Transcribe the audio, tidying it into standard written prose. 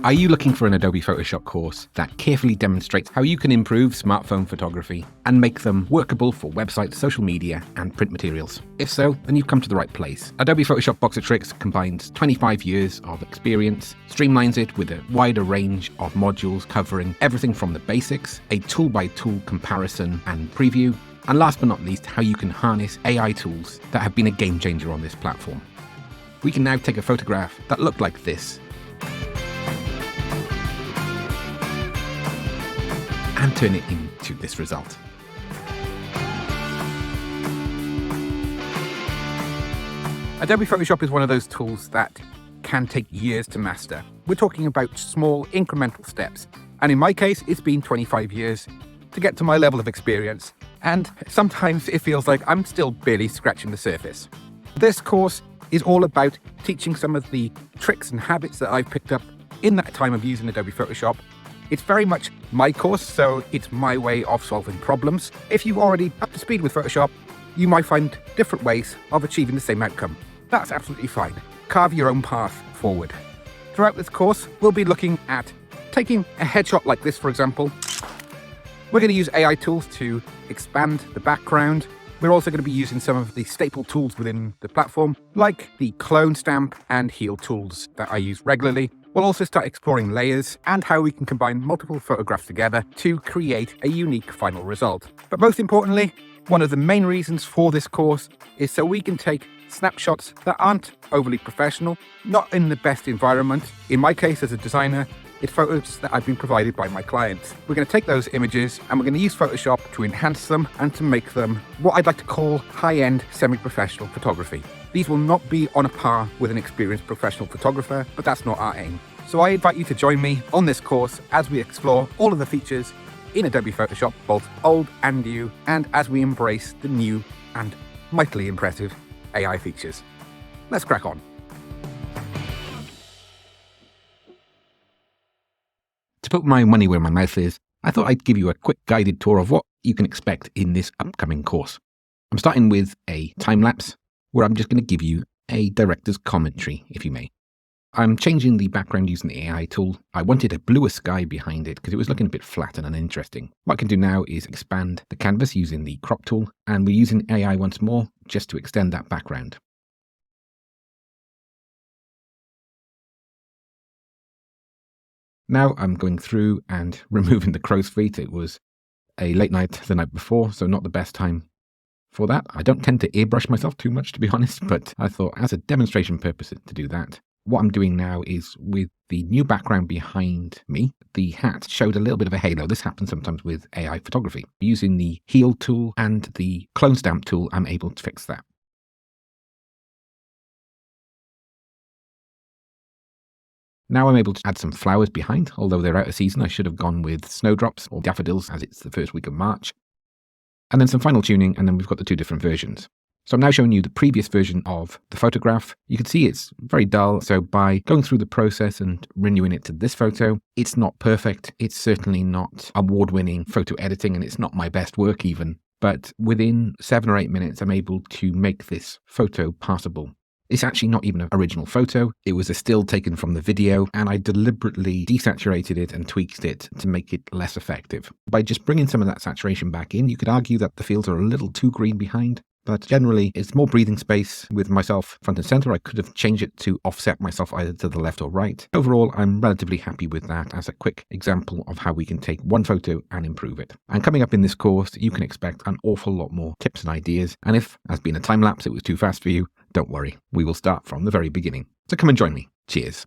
Are you looking for an Adobe Photoshop course that carefully demonstrates how you can improve smartphone photography and make them workable for websites, social media, and print materials? If so, then you've come to the right place. Adobe Photoshop Box of Tricks combines 25 years of experience, streamlines it with a wider range of modules covering everything from the basics, a tool-by-tool comparison and preview, and last but not least, how you can harness AI tools that have been a game changer on this platform. We can now take a photograph that looked like this and turn it into this result. Adobe Photoshop is one of those tools that can take years to master. We're talking about small incremental steps. And in my case, it's been 25 years to get to my level of experience. And sometimes it feels like I'm still barely scratching the surface. This course is all about teaching some of the tricks and habits that I've picked up in that time of using Adobe Photoshop. It's very much my course, so it's my way of solving problems. If you're already up to speed with Photoshop, you might find different ways of achieving the same outcome. That's absolutely fine. Carve your own path forward. Throughout this course, we'll be looking at taking a headshot like this, for example. We're going to use AI tools to expand the background. We're also going to be using some of the staple tools within the platform, like the clone stamp and heal tools that I use regularly. We'll also start exploring layers and how we can combine multiple photographs together to create a unique final result. But most importantly, one of the main reasons for this course is so we can take snapshots that aren't overly professional, not in the best environment. In my case, as a designer, it's photos that I've been provided by my clients. We're going to take those images and we're going to use Photoshop to enhance them and to make them what I'd like to call high-end semi-professional photography. These will not be on a par with an experienced professional photographer, but that's not our aim. So I invite you to join me on this course as we explore all of the features in Adobe Photoshop, both old and new, and as we embrace the new and mightily impressive AI features. Let's crack on. To put my money where my mouth is, I thought I'd give you a quick guided tour of what you can expect in this upcoming course. I'm starting with a time-lapse where I'm just going to give you a director's commentary, if you may. I'm changing the background using the AI tool. I wanted a bluer sky behind it because it was looking a bit flat and uninteresting. What I can do now is expand the canvas using the crop tool, and we're using AI once more just to extend that background. Now I'm going through and removing the crow's feet. It was a late night the night before, so not the best time for that. I don't tend to airbrush myself too much, to be honest, but I thought as a demonstration purpose to do that. What I'm doing now is with the new background behind me, the hat showed a little bit of a halo. This happens sometimes with AI photography. Using the heal tool and the clone stamp tool, I'm able to fix that. Now I'm able to add some flowers behind, although they're out of season. I should have gone with snowdrops or daffodils as it's the first week of March. And then some final tuning, and then we've got the two different versions. So I'm now showing you the previous version of the photograph. You can see it's very dull. So by going through the process and renewing it to this photo, it's not perfect. It's certainly not award-winning photo editing, and it's not my best work even. But within 7 or 8 minutes, I'm able to make this photo passable. It's actually not even an original photo. It was a still taken from the video, and I deliberately desaturated it and tweaked it to make it less effective. By just bringing some of that saturation back in, you could argue that the fields are a little too green behind, but generally it's more breathing space with myself front and center. I could have changed it to offset myself either to the left or right. Overall, I'm relatively happy with that as a quick example of how we can take one photo and improve it. And coming up in this course, you can expect an awful lot more tips and ideas. And if, as being a time lapse, it was too fast for you, don't worry, we will start from the very beginning. So come and join me. Cheers.